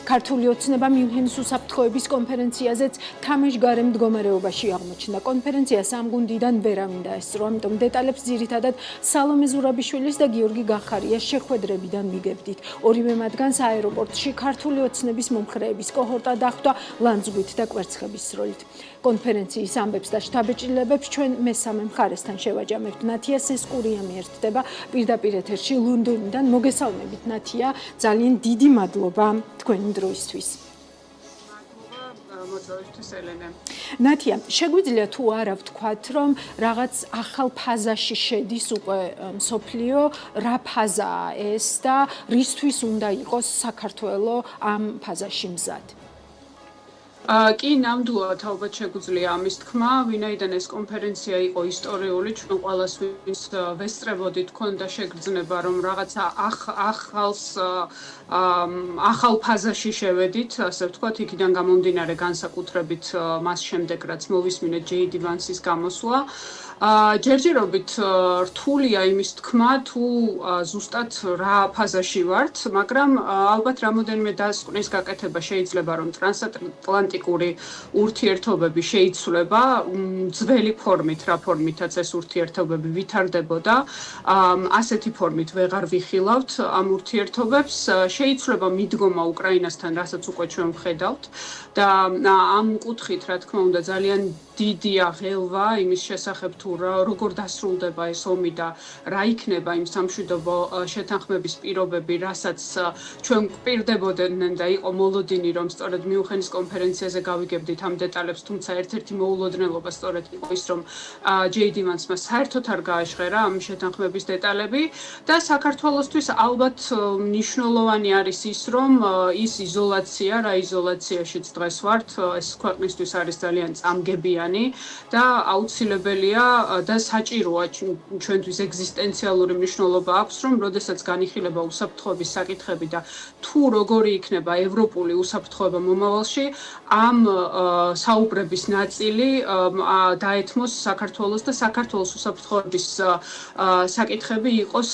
ქართული ოცნება მიუნხენის უსაფრთხოების კონფერენციაზეც თამაშგარე მდგომარეობაში აღმოჩნდა. კონფერენცია სამ გუნდიდან ვერავინ დაესწრო, ამიტომ დეტალებს ძირითადად სალომე ზურაბიშვილის და გიორგი გახარიას შეხვედრებიდან მიგებდით. ორივე მათგანს აეროპორტში ქართული ოცნების მომხრეების კოჰორტა დახვდა ლანძღვით და კვერცხების სროლით. კონფერენციის ამბებს და შთაბეჭდილებებს ჩვენ მესამე მხარესთან შევაჯამებთ. ნათია სესკურიანი ერთდება პირდაპირ ეთერში ლონდონიდან. მოგესალმებით ნათია, ძალიან დიდი მადლობა თქვენი დროისთვის. ნათია, შეგვიძლია თუ არა ვთქვათ, რომ რაღაც ახალ ფაზაში შედის უკვე მსოფლიო, რა ფაზაა ეს და რისთვის უნდა იყოს საქართველო ამ ფაზაში მზად? კი, ნამდვილად ალბათ შეგვიძლია ამის თქმა, ვინაიდან ეს კონფერენცია იყო ისტორიული, ჩვენ ყველას ვის ვესწრებოდით ქონდა შეგრძნება, რომ რაღაცა ახალ ფაზაში შევედით, ასე ვთქვათ, იქიდან გამომდინარე განსაკუთრებით მას შემდეგ, რაც მოვისმინეთ JD Vance-ის გამოსვლა. ჯერჯერობით რთულია იმის თქმა, თუ ზუსტად რა ფაზაში ვართ, მაგრამ ალბათ რამოდენიმე დასკვნის გაკეთება შეიძლება, რომ ტრანსატლანტიკური ურთიერთობები შეიცვლება ძველი ფორმით, რა ფორმითაც ეს ურთიერთობები ვითარდებოდა. ასეთი ფორმით ვეღარ ვიხილავთ ამ ურთიერთობებს. შეიცვლება მიდგომა უკრაინასთან, რასაც უკვე ჩვენ ვხედავთ და ამ კუთხით, რა თქმა უნდა, ძალიან დიდია ღელვა იმის შესახებ თუ როგორ დასრულდება ეს ომი და რა იქნება იმ სამშვიდობო შეთანხმების პირობები, რასაც ჩვენ გვპირდებოდნენ და იყო მოლოდინი, რომ სწორედ მიუნხენის კონფერენციაზე გავიგებდით ამ დეტალებს, თუმცა ერთ-ერთი მოულოდნელობა სწორედ იყო ის, რომ JD Vance-მა საერთოდ არ გააჟღერა ამ შეთანხმების დეტალები და საქართველოსთვის ალბათ მნიშვნელოვანი არის ის, რომ ის იზოლაცია, რა იზოლაციაშიც დღეს ვართ, ეს ქვეყნისთვის არის ძალიან წამგებიანი და აუცილებელია და საჭიროა ჩვენთვის ეგზისტენციალური მნიშვნელობა აქვს, რომ როდესაც განიხილება უსაფრთხოების საკითხები და თუ როგორი იქნება ევროპული უსაფრთხოება მომავალში, ამ საუბრების ნაწილი დაეთმოს საქართველოს და საქართველოს უსაფრთხოების საკითხები იყოს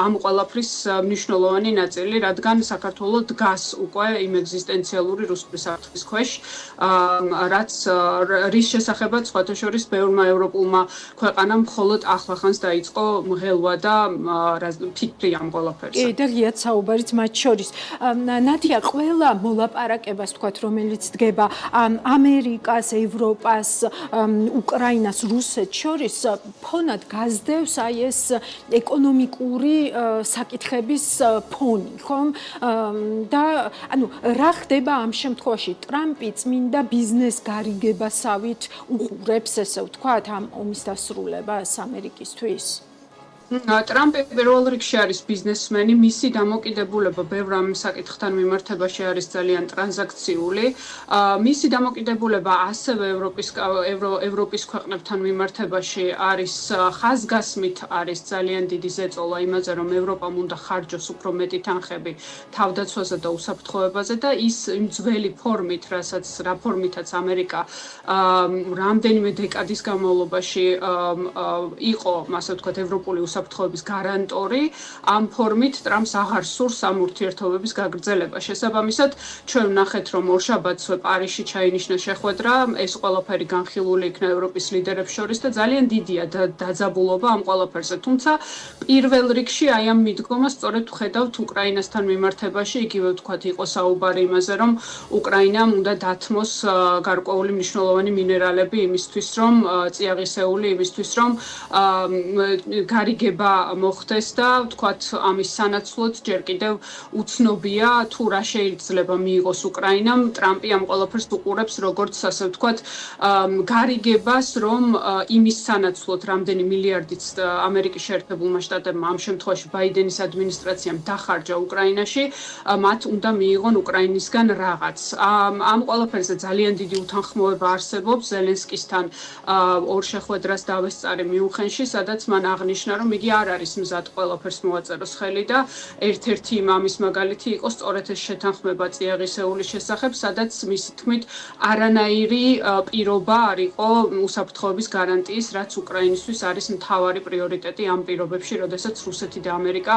ამ ყველაფრის მნიშვნელოვანი ნაწილი, რადგან საქართველო დგას უკვე იმ ეგზისტენციალური რუსული საფრთხის ქვეშ, რის შესახებაც სხვათა შორის ბევრმა ევროპულმა ქვეყანამ მხოლოდ ახლახანს დაიწყო მღელვა და ფიქრი ამ ყველაფერზე. კი, და ღიად საუბარიც მათ შორის. ნათია, ყველა მოლაპარაკებას ვთქვათ, რომელიც დგება ამერიკას, ევროპას, უკრაინას, რუსეთს შორის, ფონად გაზდევს აი ეს ეკონომიკური საკითხების ფონი, ხომ? და ანუ რა ხდება ამ შემთხვევაში? ტრამპი წმინდა ბიზნეს გარიგებასავით უყურებს, ესე ვთქვათ, ამ ომის დასრულებას ამერიკისთვის? ტრამპი პირველ რიგში არის ბიზნესმენი, მისი დამოკიდებულება ბევრ ამ საკითხთან მიმართებაში არის ძალიან ტრანზაქციული. მისი დამოკიდებულება ასევე ევროპის ქვეყნებთან მიმართებაში არის ხაზგასმით არის ძალიან დიდი ზეწოლა იმაზე, რომ ევროპამ უნდა ხარჯოს უფრო მეტი თანხები თავდაცვაზე და უსაფრთხოებაზე და ის იმ ძველი ფორმით, რა ფორმითაც ამერიკა რამდენიმე დეკადის განმავლობაში იყო, ასე ვთქვათ, ევროპული უსაფრთხოების გარანტორი, ამ ფორმით ტრამპს აღარ სურს ამ ურთიერთობების გაგრძელება. შესაბამისად, ჩვენ ვნახეთ, რომ ორშაბათს პარიზში ჩაინიშნა შეხვედრა, ეს ყველაფერი განხილული იქნა ევროპის ლიდერებს შორის და ძალიან დიდია დაძაბულობა ამ ყველაფერზე. თუმცა პირველ რიგში აი ამ მიდგომას სწორედ ვხედავთ უკრაინასთან მიმართებაში, იგივე ვთქვათ, იყო საუბარი იმაზე, რომ უკრაინამ უნდა დათმოს გარკვეული მნიშვნელოვანი მინერალები იმისთვის, რომ წიაღისეული იმისთვის, რომ გარიგება მოხდეს და ვთქვათ, ამის სანაცვლოდ ჯერ კიდევ უცნობია თუ რა შეიძლება მიიღოს უკრაინამ. ტრამპი ამ ყველაფერს უყურებს როგორც, ასე ვთქვათ, გარიგებას, რომ იმის სანაცვლოდ რამდენი მილიარდიც ამერიკის შეერთებულმა შტატებმა ამ შემთხვევაში ბაიდენის ადმინისტრაციამ დახარჯა უკრაინაში, მათ უნდა მიიღონ უკრაინისგან რაღაც. ამ ყველაფერზე ძალიან დიდი უთანხმოება არსებობს ზელენსკისთან ორ შეხვედრას დავესწარი მიუნხენში, სადაც მან აღნიშნა, რომ იგი არ არის მზად ყველაფერს მოაწეროს ხელი და ერთ-ერთი ამის მაგალითი იყო სწორედ ეს შეთანხმება წიაღისეულის შესახებ, სადაც მისი თქმით არანაირი პირობა არ იყო უსაფრთხოების გარანტიის, რაც უკრაინისთვის არის მთავარი პრიორიტეტი ამ პირობებში, როდესაც რუსეთი და ამერიკა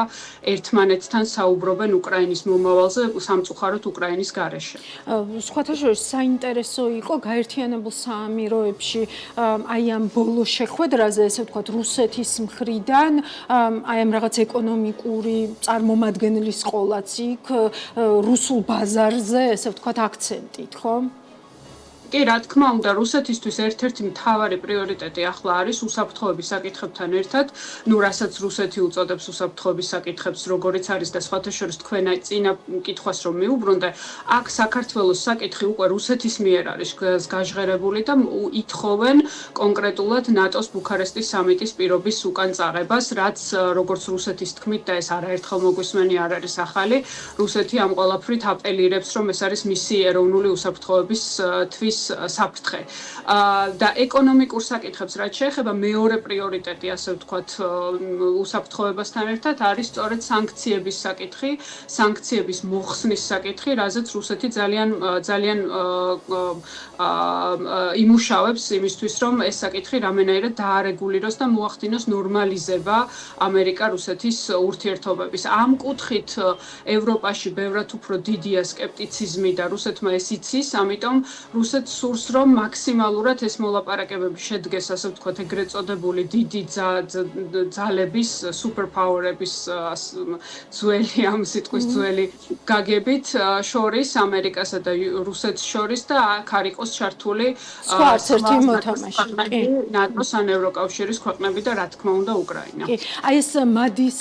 ერთმანეთთან საუბრობენ უკრაინის მომავალზე, სამწუხაროდ უკრაინის გარეშე. სხვათა შორის საინტერესო იყო გაერთიანებულ საამიროებში აი ამ ბოლო შეხვედრაზე, ესე ვთქვათ, რუსეთის მხრიდან აი ამ რაღაც ეკონომიკური წარმომადგენლის ყოლაც იქ რუსულ ბაზარზე, ესე ვთქვათ, აქცენტით, ხო? კი, რა თქმა უნდა, რუსეთისთვის ერთ-ერთი მთავარი პრიორიტეტი ახლა არის უსაფრთხოების საკითხებთან ერთად, რასაც რუსეთი უწოდებს უსაფრთხოების საკითხებს, როგორიც არის და სხვათა შორის თქვენ წინა კითხვას რომ მიუბრუნდე, აქ საქართველოს საკითხი უკვე რუსეთის მიერ არის გაჟღერებული და ითხოვენ კონკრეტულად ნატოს ბუქარესტის სამიტის პირობის უკან წაღებას, რაც როგორც რუსეთის თქმით და ეს არაერთხელ მოგვისმენი არ არის ახალი, რუსეთი ამ ყველაფრით აპელირებს, რომ ეს არის მისი ეროვნული უსაფრთხოების თვის საფრთხე. და ეკონომიკურ საკითხებს რაც შეეხება მეორე პრიორიტეტი, ასე ვთქვათ, უსაფრთხოებასთან ერთად არის სწორედ სანქციების საკითხი, სანქციების მოხსნის საკითხი, რაზეც რუსეთი ძალიან იმუშავებს იმისთვის, რომ ეს საკითხი რამენაირად დაარეგულიროს და მოახდინოს ნორმალიზება ამერიკა-რუსეთის ურთიერთობების. ამ კუთხით ევროპაში ბევრად უფრო დიდია სკეპტიციზმი და რუსეთმა ეს იცის, ამიტომ რუსეთს სურს, რომ მაქსიმალურად ეს მოლაპარაკებები შედგეს, ასე ვთქვათ, ეგრეთ წოდებული დიდი ძალების, სუპერპაუერების ძველი ამ სიტყვის ძველი გაგებით შორის, ამერიკასა და რუსეთს შორის და აქ არ იყოს ჩართული სხვა არც ერთი მოთამაშე. ნატოს ან ევროკავშირის ქვეყნები და რა თქმა უნდა უკრაინა. კი, აი ეს მადის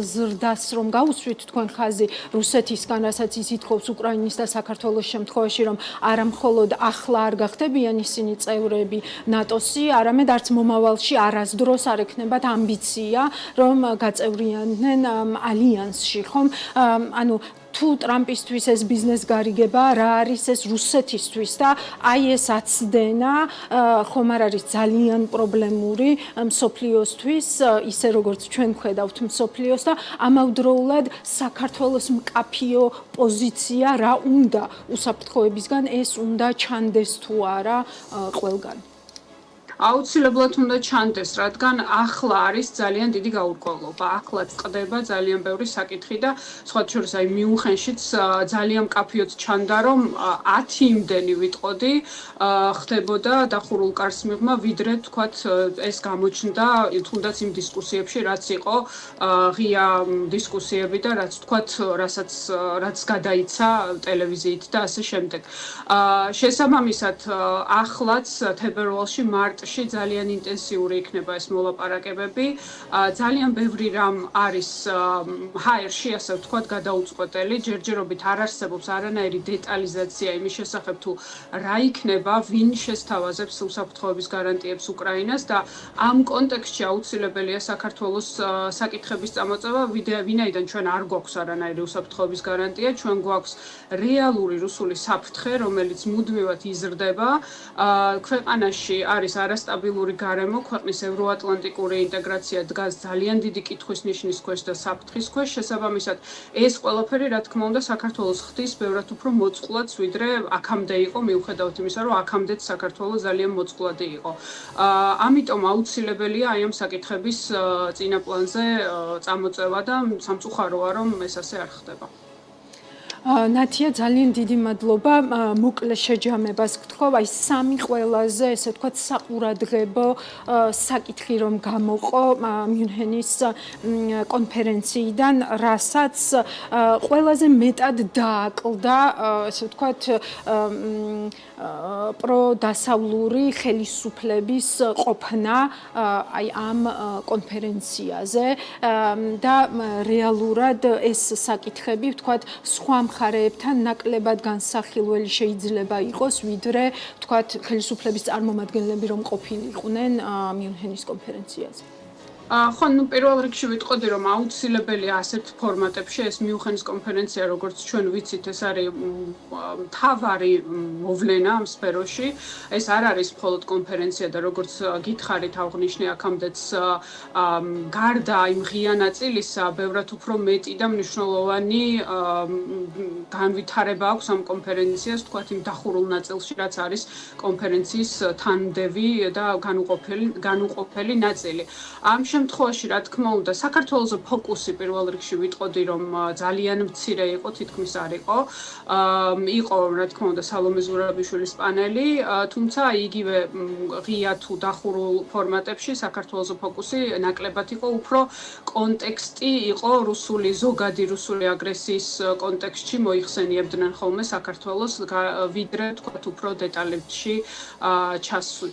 ზრდას რომ გაუსვით თქვენ ხაზი რუსეთისგან, რასაც ის ითხოვს უკრაინის და საქართველოს შემთხვევაში, რომ არა მხოლოდ ახლა არ გახდებიან ისინი წევრები ნატოსი, არამედ არც მომავალში არასდროს არ ექნებათ ამბიცია, რომ გაწევრიანდნენ ალიანსში, ხომ? ანუ თუ ტრამპისთვის ეს ბიზნეს გარიგება, რა არის ეს რუსეთისთვის და აი ეს აცდენა ხომ არ არის ძალიან პრობლემური მსოფლიოსთვის, ისე როგორც ჩვენ ხედავთ მსოფლიოს და ამავდროულად საქართველოს მკაფიო პოზიცია რა უნდა უსაფრთხოებისგან, ეს უნდა ჩანდეს თუ არა ყველგან. აუცილებლად უნდა ჩანდეს, რადგან ახლა არის ძალიან დიდი გაურკვევლობა. ახლა წყდება ძალიან ბევრი საკითხი და სხვათა შორის აი მიუნხენშიც ძალიან მკაფიოდ ჩანდა, რომ 10 იმდენი ვიტყოდი ხდებოდა დახურულ კარს მიღმა, ვიდრე თქვათ ეს გამოჩნდა თუნდაც იმ დისკუსიებში, რაც იყო ღია დისკუსიები და რაც თქვათ, რაც გადაიცა ტელევიზიით და ასე შემდეგ. შესაბამისად, ახლაც თებერვალში მარტში ძალიან ინტენსიური იქნება ეს მოლაპარაკებები. ძალიან ბევრი რამ არის ჰაერში, ასე ვთქვათ, გადაუწყვეტელი. ჯერჯერობით არ არსებობს არანაირი დეტალიზაცია იმის შესახებ, თუ რა იქნება, ვინ შესთავაზებს უსაფრთხოების გარანტიებს უკრაინას და ამ კონტექსტში აუცილებელია საქართველოს საკითხების წამოწევა, ვინაიდან ჩვენ არ გვაქვს არანაირი უსაფრთხოების გარანტია, ჩვენ გვაქვს რეალური რუსული საფრთხე, რომელიც მუდმივად იზრდება. ქვეყანაში არის არასტაბილური გარემო, ქვეყნის ევროატლანტიკური ინტეგრაცია დგას ძალიან დიდი კითხვის ნიშნის ქვეშ და საფრთხის ქვეშ. შესაბამისად, ეს ყველაფერი, რა თქმა უნდა, საქართველოს ხდის ბევრად უფრო მოწყვლადს, ვიდრე აქამდე იყო, მიუხედავად იმისა, რომ აქამდეც საქართველოს ძალიან მოწყვლადი იყო. ამიტომ აუცილებელია აი ამ საკითხების წინა პლანზე წამოწევა და სამწუხაროა, რომ ეს ასე არ ხდება. ნათია, ძალიან დიდი მადლობა მოკლე შეჯამებას გთხოვ. აი სამი ყველაზე, ესე ვთქვათ, საყურადღებო საკითხი რომ გამოყო მიუნჰენის კონფერენციიდან, რასაც ყველაზე მეტად დააკლდა, ესე ვთქვათ, პროდასავლური ხელისუფლების ყოფნა აი ამ კონფერენციაზე და რეალურად ეს საკითხები, ვთქვათ, სხვა მხარეებთან ნაკლებად განსახილველი შეიძლება იყოს, ვიდრე, ვთქვათ, ხელისუფლების წარმომადგენლები რომ ყოფილიყვნენ მიუნჰენის კონფერენციაზე. ხო, ნუ პირველ რიგში ვიტყოდი, რომ აუცილებელია ასეთ ფორმატებში ეს მიუნხენის კონფერენცია, როგორც ჩვენ ვიცით, ეს არის მთავარი მოვლენა ამ სფეროში. ეს არ არის მხოლოდ კონფერენცია და როგორც გითხარით, აღნიშნე აქამდეც გარდა იმ ღია ნაწილისა, ბევრად უფრო მეტი და მნიშვნელოვანი განვითარება აქვს ამ კონფერენციას, თქვათ იმ დახურულ ნაწილში, რაც არის კონფერენციის თანმდევი და განუყოფელი ნაწილი. ამ შემთხვევაში, რა თქმა უნდა, საქართველოს ფოკუსი პირველ რიგში ვიტყოდი, რომ ძალიან მცირე იყო, თითქმის არ იყო. იყო, რა თქმა უნდა, სალომე ზურაბიშვილის პანელი, თუმცა იგივე ღია თუ დახურულ ფორმატებში საქართველოს ფოკუსი ნაკლებად იყო, უფრო კონტექსტი იყო ზოგადი რუსული აგრესიის კონტექსტში მოიხსენიებდნენ ხოლმე საქართველოს, ვიდრე თქვათ უფრო დეტალებში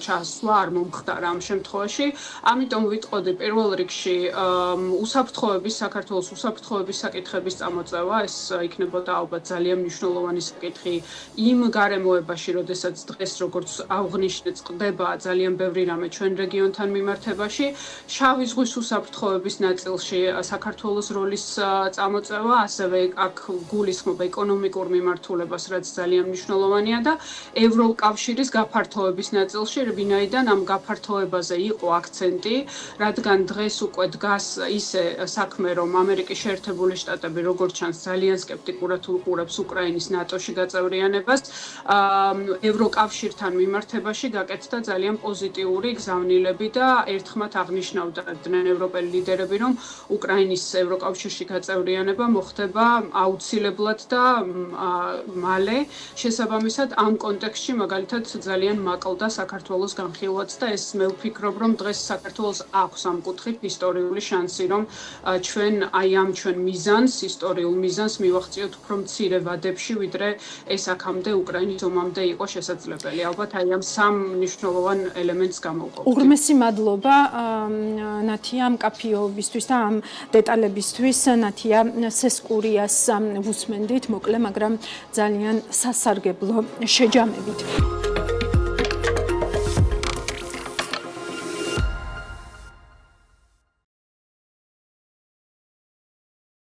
ჩასვლა არ მომხდარა ამ შემთხვევაში. ამიტომ ვიტყოდი პირველ რიგში საქართველოს უსაფრთხოების საკითხების წამოწევა, ეს იქნებოდა ალბათ ძალიან მნიშვნელოვანი საკითხი იმ გარემოებაში, როდესაც დღეს როგორც აღნიშნეთ, წყდება ძალიან ბევრი რამე ჩვენ რეგიონთან მიმართებაში. შავი ზღვის უსაფრთხოების ნაწილში საქართველოს როლის წამოწევა, ასევე აქ გულისხმობ ეკონომიკურ მიმართულებას, რაც ძალიან მნიშვნელოვანია და ევროკავშირის გაფართოების ნაწილში, ვინაიდან ამ გაფართოებაზე იყო აქცენტი, რადგან დღეს უკვე დგას ისე საქმე, რომ ამერიკის შეერთებული შტატები როგორც ჩანს ძალიან სკეპტიკურად უყურებს უკრაინის ნატოში გაწევრიანებას, ევროკავშირთან მიმართებაში გაკეთდა ძალიან პოზიტიური გზავნილები და ერთხმად აღნიშნავდნენ ევროპელი ლიდერები, რომ უკრაინის ევროკავშირში გაწევრიანება მოხდება აუცილებლად და მალე. შესაბამისად, ამ კონტექსტში მაგალითად ძალიან მაკლდა საქართველოს განხილვაც და ეს მე ვფიქრობ, რომ დღეს საქართველოს აქვს ამ კუთხით ისტორიული შანსი, რომ ჩვენ ისტორიულ მიზანს მივახციოთ უფრო მცირე ვადებში, ვიდრე ეს აქამდე უკრაინის ომამდე იყო შესაძლებელი. ალბათ ამ სამ მნიშვნელოვან ელემენტს გამოვყოფთ. უღრმესი მადლობა ნათია მკაფიობისთვის და ამ დეტალებისთვის. ნათია სესკურიას ვუსმენდით, მოკლე, მაგრამ ძალიან სასარგებლო შეჯამებით.